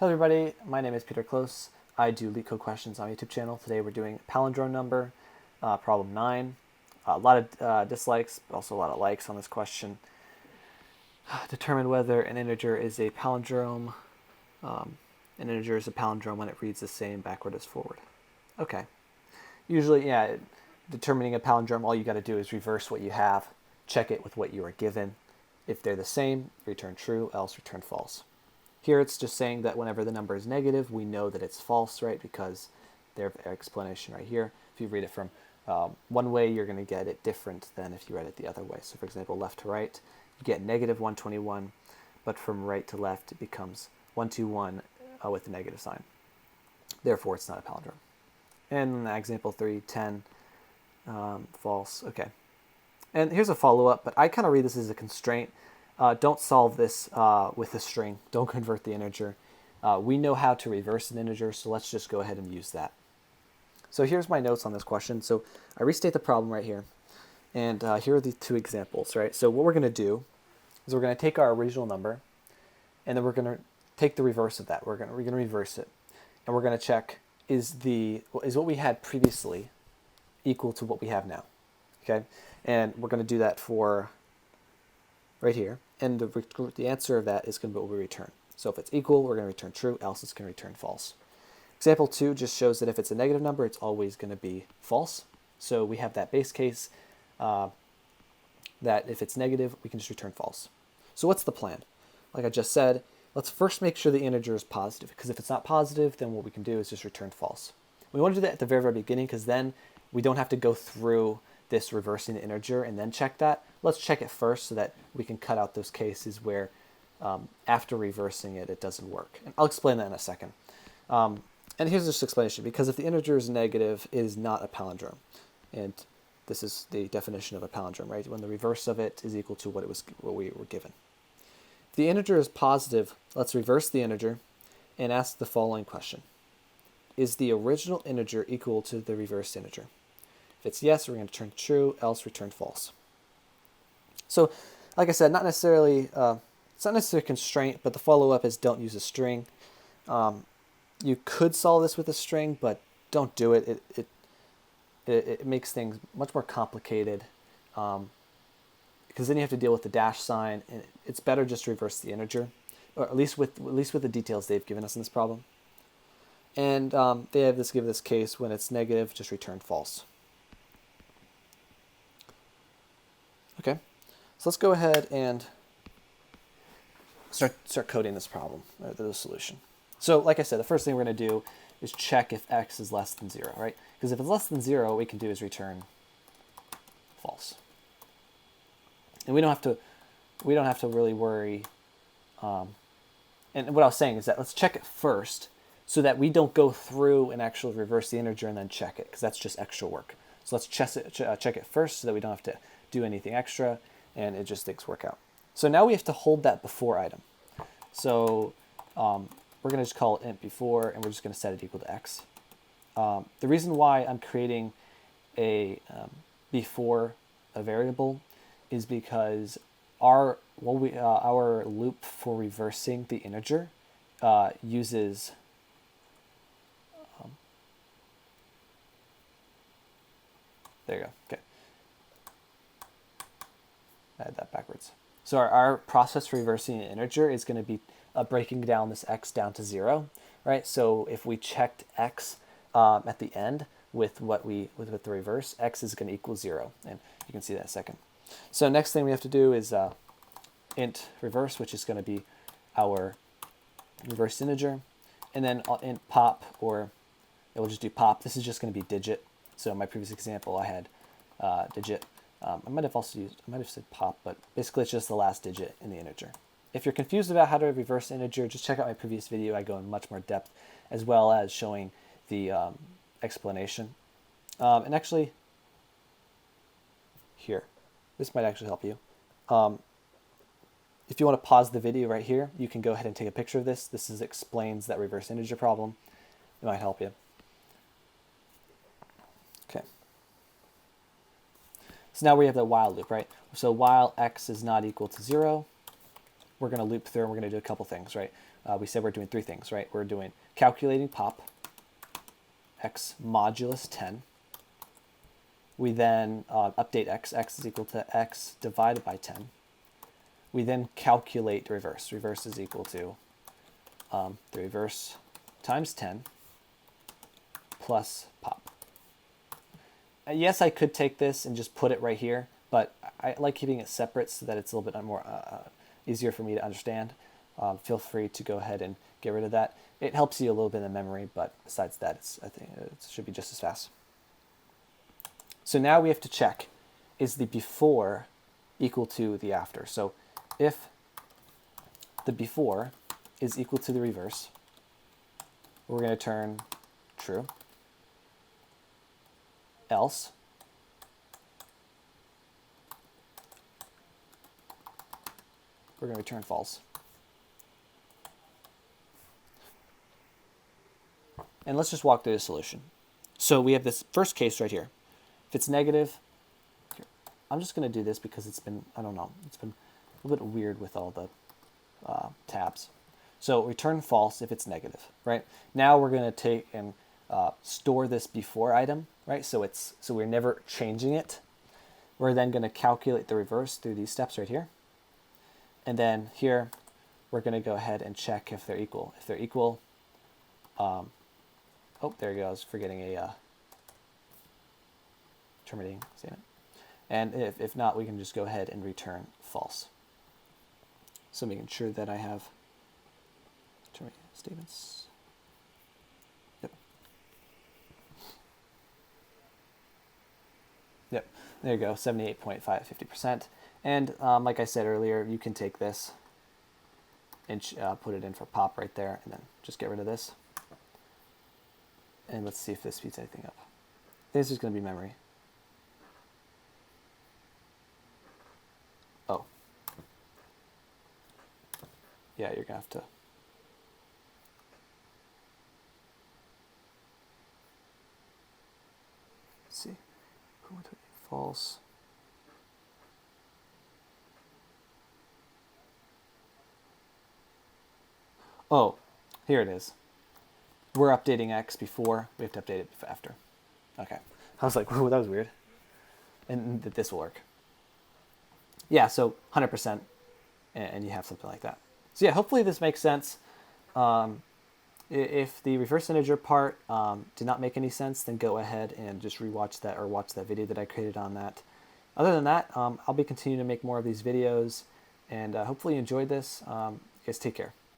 Hello everybody, my name is Peter Close. I do LeetCode questions on my YouTube channel. Today we're doing palindrome number, problem 9. A lot of dislikes, but also a lot of likes on this question. Determine whether an integer is a palindrome. An integer is a palindrome when it reads the same backward as forward. Okay. Usually, yeah, determining a palindrome, all you got to do is reverse what you have, check it with what you are given. If they're the same, return true, else return false. Here it's just saying that whenever the number is negative, we know that it's false, right? Because their explanation right here. If you read it from one way, you're going to get it different than if you read it the other way. So for example, left to right, you get negative 121, but from right to left, it becomes 121 with a negative sign. Therefore, it's not a palindrome. And example 3, 10, false. Okay. And here's a follow-up, but I kind of read this as a constraint. Don't solve this with a string. Don't convert the integer. We know how to reverse an integer, so let's just go ahead and use that. So here's my notes on this question. So I restate the problem right here. And here are the two examples, right? So what we're going to do is we're going to take our original number, and then we're going to take the reverse of that. We're going to reverse it. And we're going to check, is what we had previously equal to what we have now? Okay? And we're going to do that for right here. And the answer of that is going to be what we return. So if it's equal, we're going to return true, else it's going to return false. Example 2 just shows that if it's a negative number, it's always going to be false. So we have that base case that if it's negative, we can just return false. So what's the plan? Like I just said, let's first make sure the integer is positive, because if it's not positive, then what we can do is just return false. We want to do that at the very, very beginning, because then we don't have to go through this reversing the integer and then check that. Let's check it first so that we can cut out those cases where after reversing it, it doesn't work. And I'll explain that in a second. And here's this explanation. Because if the integer is negative, it is not a palindrome. And this is the definition of a palindrome, right? When the reverse of it is equal to what we were given. If the integer is positive, let's reverse the integer and ask the following question. Is the original integer equal to the reversed integer? If it's yes, we're going to return true, else return false. So, like I said, it's not necessarily a constraint, but the follow-up is don't use a string. You could solve this with a string, but don't do it. It makes things much more complicated because then you have to deal with the dash sign, and it's better just to reverse the integer, or at least with the details they've given us in this problem. And they have give this case when it's negative, just return false. Okay, so let's go ahead and start coding this problem, or the solution. So like I said, the first thing we're going to do is check if x is less than 0, right? Because if it's less than 0, what we can do is return false. And we don't have to really worry. And what I was saying is that let's check it first so that we don't go through and actually reverse the integer and then check it, because that's just extra work. So let's check it first so that we don't have to do anything extra, and it just things work out. So now we have to hold that before item. So we're going to just call it int before, and we're just going to set it equal to x. The reason why I'm creating a before a variable is because our loop for reversing the integer uses there you go. Okay. I had that backwards. So our process for reversing an integer is going to be breaking down this x down to 0, right? So if we checked x at the end with the reverse, x is going to equal 0, and you can see that in a second. So next thing we have to do is int reverse, which is going to be our reversed integer, and then int pop, or it will just do pop. This is just going to be digit. So in my previous example, I had digit. I might have said pop, but basically it's just the last digit in the integer. If you're confused about how to reverse an integer, just check out my previous video. I go in much more depth, as well as showing the explanation. And actually, here, this might actually help you. If you want to pause the video right here, you can go ahead and take a picture of this. This explains that reverse integer problem. It might help you. Okay. So now we have the while loop, right? So while x is not equal to 0, we're going to loop through and we're going to do a couple things, right? we said we're doing three things, right? We're doing calculating pop, x modulus 10. We then update x. X is equal to x divided by 10. We then calculate reverse. Reverse is equal to the reverse times 10 plus pop. Yes, I could take this and just put it right here, but I like keeping it separate so that it's a little bit more easier for me to understand. Feel free to go ahead and get rid of that. It helps you a little bit in memory, but besides that, I think it should be just as fast. So now we have to check, is the before equal to the after? So if the before is equal to the reverse, we're going to turn true. Else, we're going to return false. And let's just walk through the solution. So we have this first case right here. If it's negative, here, I'm just going to do this because it's been, I don't know, it's been a little bit weird with all the tabs. So return false if it's negative, right? Now we're going to take and store this before item, right? So we're never changing it. We're then going to calculate the reverse through these steps right here. And then here, we're going to go ahead and check if they're equal. If they're equal, oh, there it goes, forgetting a terminating statement. And if not, we can just go ahead and return false. So making sure that I have terminating statements. Yep. Yep, there you go, 78.50%. And like I said earlier, you can take this and put it in for pop right there, and then just get rid of this. And let's see if this speeds anything up. This is going to be memory. Oh. Yeah, you're going to have to. Let's see. False. Oh, here it is. We're updating x before, we have to update it after. Okay. I was like, whoa, that was weird. And that this will work. Yeah, so 100%, and you have something like that. So yeah, hopefully this makes sense. If the reverse integer part did not make any sense, then go ahead and just rewatch that or watch that video that I created on that. Other than that, I'll be continuing to make more of these videos, and hopefully you enjoyed this. You guys take care.